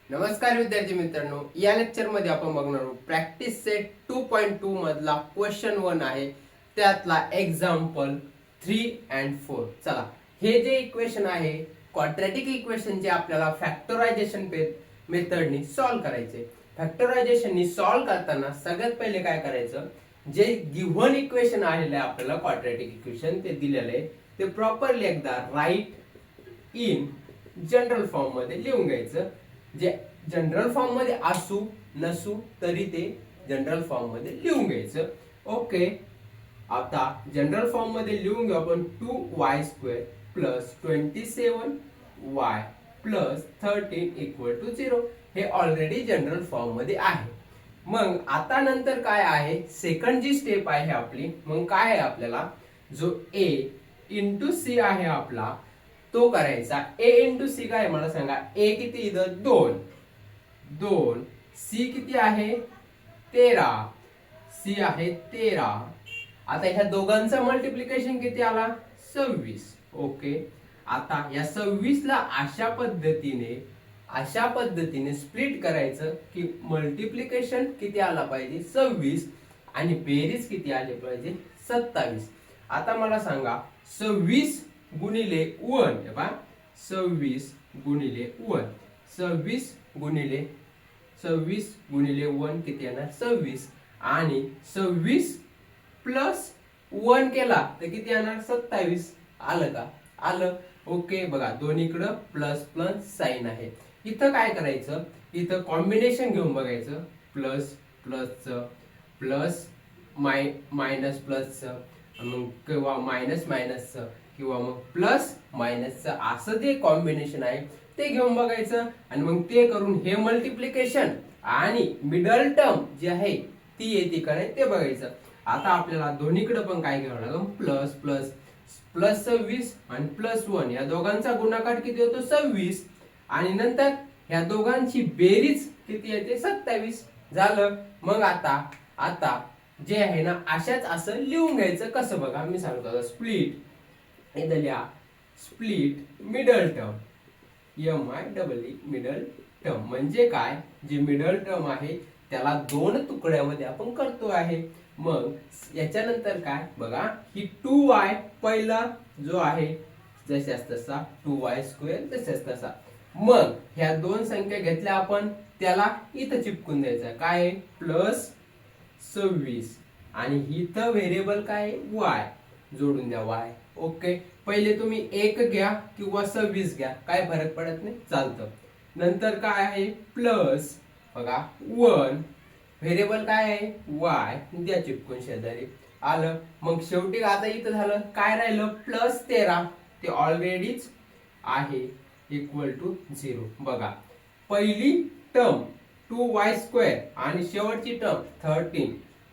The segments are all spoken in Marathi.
नमस्कार विद्यार्थी मित्रांनो, या लेक्चर मध्ये आपण बघणार आहोत प्रॅक्टिस सेट 2.2 मधला क्वेश्चन 1 आहे, त्यातला एक्झाम्पल 3 and 4. चला, हे जे इक्वेशन आहे क्वाड्रॅटिक इक्वेशन जे आपल्याला फॅक्टरायझेशन मेथडनी सॉल्व्ह करायचे. फॅक्टरायझेशननी सॉल्व्ह करताना सगळ्यात पहिले काय करायचं, जे गिव्हन इक्वेशन आलेलं आहे आपल्याला क्वाड्रॅटिक इक्वेशन ते दिलेलं आहे ते प्रॉपरली एकदा राईट इन जनरल फॉर्म मध्ये लिहून घ्यायचं. जे जनरल फॉर्म मध्ये असू नसू तरी ते जनरल फॉर्म मध्ये लिहून घ्यायचं. ओके, आता जनरल फॉर्म मध्ये लिहून घेऊ आपण 2y² plus 27y plus 13 equal to 0. हे ऑलरेडी जनरल फॉर्म मध्ये आहे. मग आता नंतर काय आहे, सेकंड जी स्टेप आहे आपली, मग काय आहे आपल्याला जो a इंटू सी आहे आपला तो करायचा. a इंटू सी काय मला सांगा, a किती इथं 2, सी किती आहे 13, सी आहे 13. आता ह्या दोघांचा मल्टिप्लिकेशन किती आला 26. ओके, आता या 26 ला अशा पद्धतीने स्प्लिट करायचं की मल्टिप्लिकेशन किती आला पाहिजे 26 आणि बेरीज किती आली पाहिजे 27. आता मला सांगा 26 गुणिले 1, हे पहा 26 गुणिले 1, 26 गुणिले 1 किती येणार 26 आणि 26 प्लस 1 केला तर किती येणार 27. आलं का? आलं. ओके, बघा दोन्हीकडं प्लस प्लस साइन आहे. इथं काय करायचं, इथं कॉम्बिनेशन घेऊन बघायचं. प्लस प्लसचं प्लस मायनस प्लसचं मग किंवा मायनस मायनसचं किंवा मग प्लस मायनसचं असं जे कॉम्बिनेशन आहे ते घेऊन बघायचं आणि मग ते करून हे मल्टिप्लिकेशन आणि मिडल टर्म जी आहे ती येते का नाही ते बघायचं. आता आपल्याला दोन्हीकडे पण काय घ्यावं लागेल, प्लस प्लस प्लस 26 आणि प्लस 1 या दोघांचा गुणाकार किती होतो 26 आणि नंतर या दोघांची बेरीज किती येते 27. झालं. मग आता जे आहे ना अशाच असं लिहून घ्यायचं. कसं बघा मी सांगतो, स्प्लिट इथं लिहा, split middle term MIDE middle term म्हणजे काय, जे मिडल टर्म आहे त्याला दोन तुकड्यामध्ये आपण करतो आहे. मग याच्यानंतर काय बघा, ही 2y पहिला जो आहे जशाच तसा 2y² तशाच तसा. मग ह्या दोन संख्या घेतल्या आपण त्याला इथं चिपकून द्यायचा. काय प्लस 26 आणि इथं व्हेरिएबल काय y जोडून द्या y. ओके, पहिले तुम्ही 1 घ्या किंवा 26 घ्या, काय फरक पडत नाही, चालतं. नंतर काय आहे प्लस बघा 1 व्हेरिएबल काय आहे y द्या चिपकून शेजारी. आलं. मग शेवटी आता इथं झालं काय राहिलं प्लस 13 ते ऑलरेडीच आहे इक्वल टू 0. बघा पहिली टर्म 2y² आणि शेवटची टर्म 13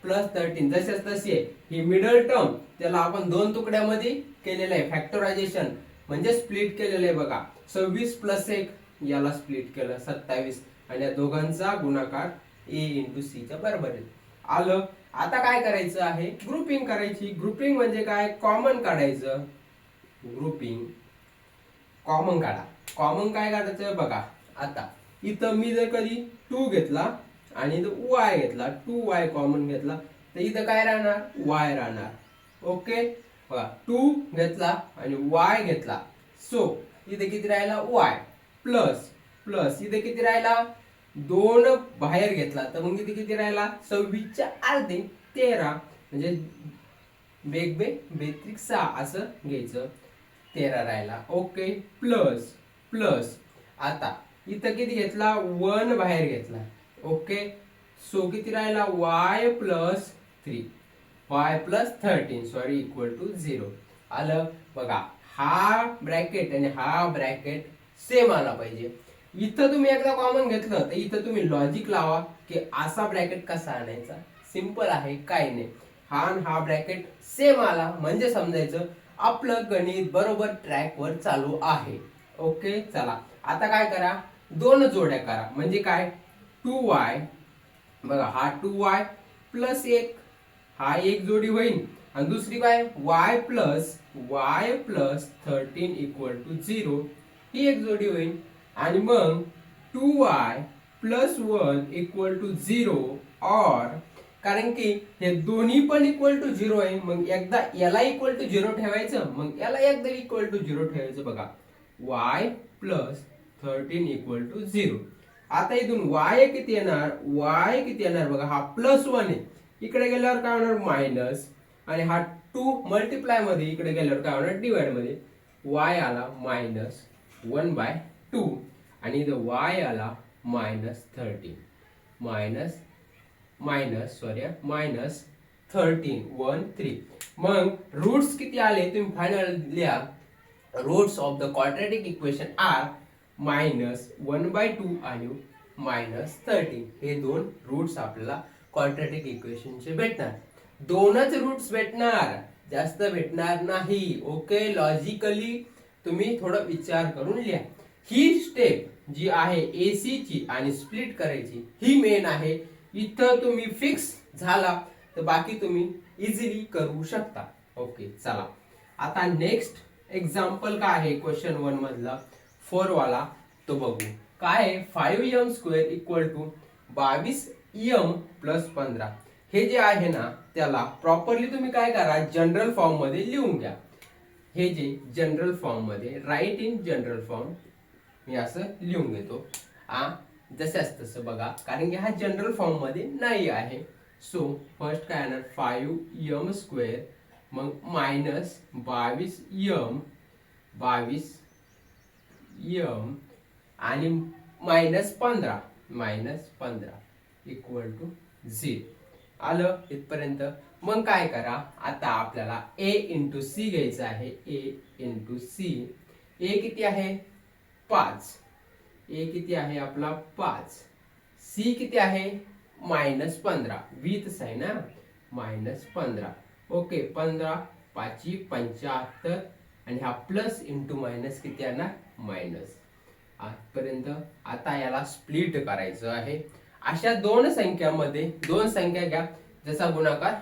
प्लस 13 जशाच तशी आहे. ही मिडल टर्म त्याला आपण दोन तुकड्यामध्ये केलेलं आहे फॅक्टरायझेशन म्हणजे स्प्लिट केलेलं आहे. बघा 26 प्लस 1 याला स्प्लिट केलं 27 आणि या दोघांचा गुणाकार a इंटू सी च्या बरोबर आहे. आलं. आता काय करायचं आहे, ग्रुपिंग करायची. ग्रुपिंग म्हणजे काय, कॉमन काढायचं. ग्रुपिंग कॉमन काढा. कॉमन काय काढायचं बघा, आता इथं मी जर कधी 2 घेतला आणि इथं y घेतला, 2y कॉमन घेतला तर इथं काय राहणार y राहणार. ओके, बघा 2 घेतला आणि y घेतला, सो इथे किती राहिला y प्लस प्लस इथे किती राहिला 2 बाहेर घेतला तर मग इथे किती राहिला 26 च्या अर्धे 13 म्हणजे बेत्रिक 6 असं घ्यायचं, 13 राहिला. ओके, प्लस प्लस आता इथं किती घेतला 1 बाहेर घेतला. ओके, सो किती राहिला y plus 3 y plus 13 sorry equal to 0. आलं. बघा हा ब्रॅकेट आणि हा ब्रॅकेट सेम आला पाहिजे. इथं तुम्ही एकदा कॉमन घेतलं तर इथं तुम्ही लॉजिक लावा की असा ब्रॅकेट कसा आणायचा. सिंपल आहे, काय नाही. हा ब्रॅकेट सेम आला म्हणजे समजायचं आपलं गणित बरोबर ट्रॅक वर चालू आहे. ओके, चला आता काय करा, दोन जोड्या करा. म्हणजे काय 2y बघा हा 2y प्लस 1 हा एक जोडी होईल आणि दुसरी काय y प्लस 13 इक्वल टू 0 ही एक जोडी होईल. आणि मग 2y प्लस 1 इक्वल टू 0 और कारण की हे दोन्ही पण इक्वल टू 0 आहे, मग एकदा याला इक्वल टू 0 ठेवायचं, मग याला एकदा इक्वल टू 0 ठेवायचं. बघा y प्लस 13 इक्वल टू 0. आता इथून y किती येणार, y किती येणार बघा, हा प्लस 1 आहे, इकडे गेल्यावर काय होणार मायनस, आणि हा 2 मल्टिप्लाय मध्ये इकडे गेल्यावर काय होणार डिवाइड मध्ये, y आला मायनस 1/2 आणि इथं y आला मायनस 13 मायनस 13 1 3. मग रूट्स किती आले तुम्ही फायनल लिहा. Roots of the quadratic equation are -1/2 आणि -13. हे दोन रूट्स आपल्याला क्वाड्रॅटिक इक्वेशनचे भेटणार. दोनच रूट्स भेटणार, जास्त भेटणार नाही. ओके, लॉजिकली तुम्ही थोडा विचार करून लिहा. ही स्टेप जी आहे एसी ची आणि स्प्लिट करायची ही मेन आहे. इथं तुम्ही फिक्स झाला तर बाकी तुम्ही इझिली करू शकता. ओके चला, आता नेक्स्ट एक्झाम्पल काय आहे क्वेश्चन 1 मधला 4 वाला तो बघू. काय आहे 5m² equal to 22m plus 15. हे जे आहे ना त्याला प्रॉपरली तुम्ही काय करा, जनरल फॉर्म मध्ये लिहून घ्या. हे जे जनरल फॉर्म मध्ये, राईट इन जनरल फॉर्म, मी असं लिहून घेतो जसंच तसं बघा, कारण की हा जनरल फॉर्म मध्ये नाही आहे. सो फर्स्ट काय येणार 5m² मग मायनस 22m आणि मायनस 15 इक्वल टू 0. आलं इथपर्यंत. मग काय करा, आता आपल्याला a इंटू सी घ्यायचं आहे. a इंटू सी, a किती आहे 5, a किती आहे आपला 5, c किती आहे -15 विथ साइन -15. ओके, 15 5 75 आणि हा प्लस इंटू मायनस किती येणार मायनस. आजपर्यंत आता याला स्प्लिट करायचं आहे. अशा दोन संख्यामध्ये दोन संख्या घ्या, जसा गुणाकार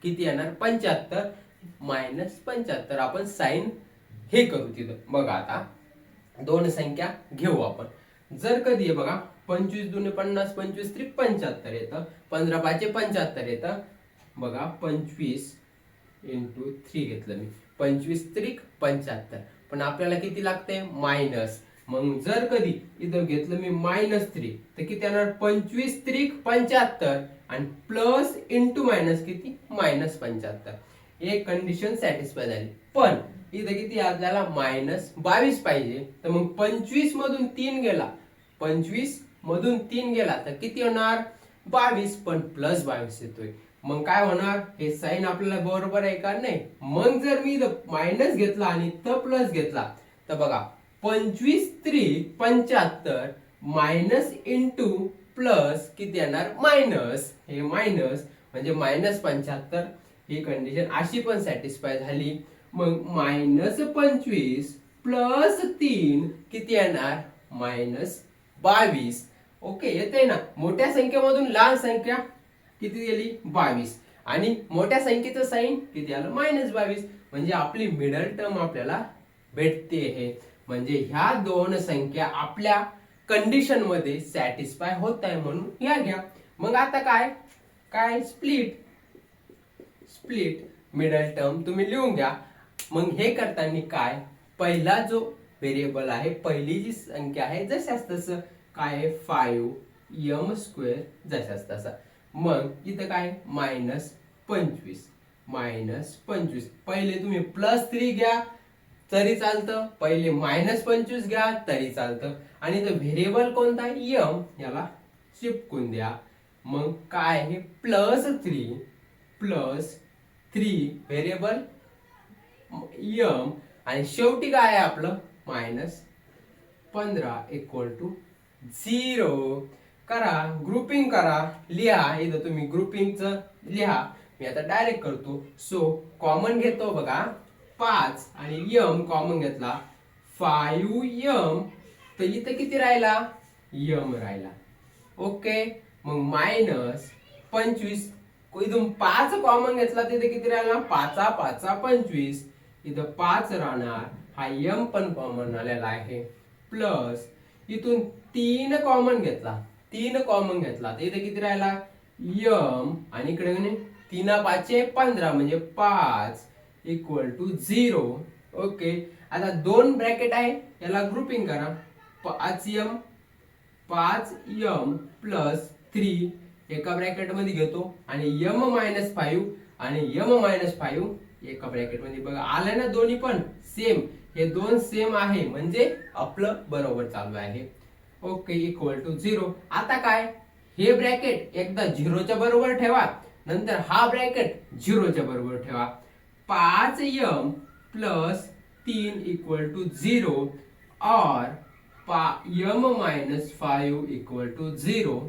किती येणार 75 -75. आपण साइन हे करू तिथं. बघा आता दोन संख्या घेऊ आपण. जर कधी आहे बघा 25 दुने 50 25 त्रिक 75 येतं, 15 5 75 येतं. बघा 25 इंटू 3 घेतलं मी, 25 त्रिक 75. पण आपल्याला किती लागते मायनस. मग जर कधी इथं घेतलं मी -3 तर किती येणार 25 त्रिक 75 आणि प्लस इंटू मायनस किती -75. एक कंडिशन सॅटिस्फाय झाली. पण इथं किती आपल्याला -22 पाहिजे, तर मग 25 मधून 3 गेला, 25 मधून 3 गेला तर किती होणार 22, पण प्लस 22 येतोय. मग काय होणार, हे साइन आपल्याला बरोबर आहे का नाही. मग जर मी मायनस घेतला आणि इथं प्लस घेतला तर बघा 25 त्रिक 75 मायनस इंटू प्लस किती येणार मायनस. हे मायनस म्हणजे -75. ही कंडिशन अशी पण सॅटिस्फाय झाली. मग -25 प्लस 3 किती येणार -22. ओके, येते ना. मोठ्या संख्येमधून लहान संख्या किती गेली 22 आणि मोठ्या संख्येचं साइन किती आलं -22. म्हणजे आपली मिडल टर्म आपल्याला भेटते. हे म्हणजे ह्या दोन संख्या आपल्या कंडिशन मध्ये सॅटिस्फाय होत आहे म्हणून ह्या घ्या. मग आता काय स्प्लिट मिडल टर्म तुम्ही लिहून घ्या. मग हे करताना काय, पहिला जो व्हेरिएबल आहे, पहिली जी संख्या आहे जशाच तसं काय आहे 5m² जशाच तसा. मग इथं काय -25 पहिले तुम्ही +3 घ्या तरी चालतं, पहिले -25 घ्या तरी चालतं. आणि इथं व्हेरिएबल कोणता आहे m, याला चिपकून द्या. मग काय आहे +3 व्हेरिएबल m आणि शेवटी काय आहे आपलं -15 इक्वल टू 0. करा, ग्रुपिंग करा, लिहा. इथं तुम्ही ग्रुपिंगचं लिहा, मी आता डायरेक्ट करतो. सो कॉमन घेतो बघा 5 आणि m कॉमन घेतला 5m, तर इथं किती राहिला m राहिला. ओके, मग -25 इथून 5 कॉमन घेतला तिथे किती राहिला 5 5 25. इथं 5 राहणार, हा m पण कॉमन आलेला आहे. प्लस इथून 3 कॉमन घेतला, 3 कॉमन घेतला तर इथे किती राहिला m आणि इकडे 3 5 15 म्हणजे 5 इक्वल टू 0. ओके, आता 2 ब्रॅकेट आहे याला ग्रुपिंग करा. 5m प्लस 3 एका ब्रॅकेट मध्ये घेतो आणि m मायनस 5 आणि m मायनस 5 एका ब्रॅकेट मध्ये. बघा आलं ना दोन्ही पण सेम, हे दोन सेम आहे म्हणजे आपलं बरोबर चालू आहे. Okay, equal to 0. आता काय, हे ब्रॅकेट एकदा 0च्या बरोबर ठेवा, नंतर हा ब्रॅकेट 0च्या बरोबर ठेवा. 5m प्लस 3 इक्वल टू 0 और m मायनस 5 इक्वल टू 0.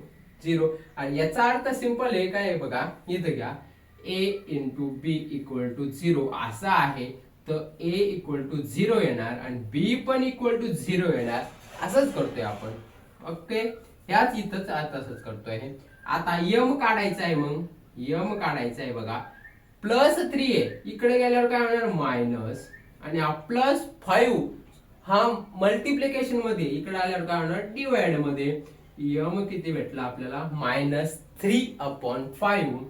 आणि याचा अर्थ सिंपल आहे काय बघा, इथं घ्या a into B equal to 0 असा आहे, तर a इक्वल टू 0 येणार आणि b पण इक्वल टू 0 येणार. असंच करतोय आपण. ओके, ह्याच इथंच तसंच करतोय. आता m काढायचा आहे, मग m काढायचा आहे बघा. प्लस 3 आहे, इकडे गेल्यावर काय होणार मायनस, आणि हा प्लस 5 हा मल्टिप्लिकेशन मध्ये, इकडे आल्यावर काय होणार डिवाइड मध्ये. m किती भेटला आपल्याला मायनस 3/5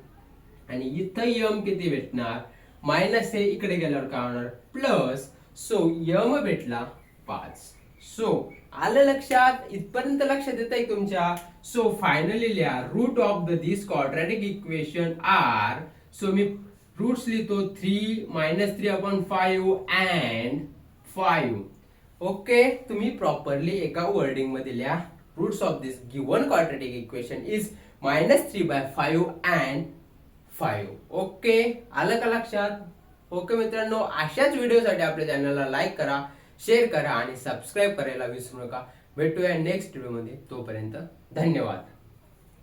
आणि इथं m किती भेटणार मायनस आहे, इकडे गेल्यावर काय होणार प्लस. सो m भेटला 5. सो आलं लक्षात, इथपर्यंत लक्षात येत आहे तुमच्या. सो फायनली लिहा root of this quadratic equation are. So मी रूट्स लिहितो 3 मायनस 3/5 अँड 5. ओके, तुम्ही प्रॉपरली एका वर्डिंग मध्ये लिहा. Roots of this given quadratic equation is -3/5 and 5. Okay, आलं का लक्षात? ओके मित्रांनो, अशाच व्हिडिओसाठी आपल्या चॅनलला लाईक करा, शेअर करा आणि सबस्क्राईब करायला विसरू नका. भेटूया नेक्स्ट व्हिडिओ मध्ये. तोपर्यंत धन्यवाद.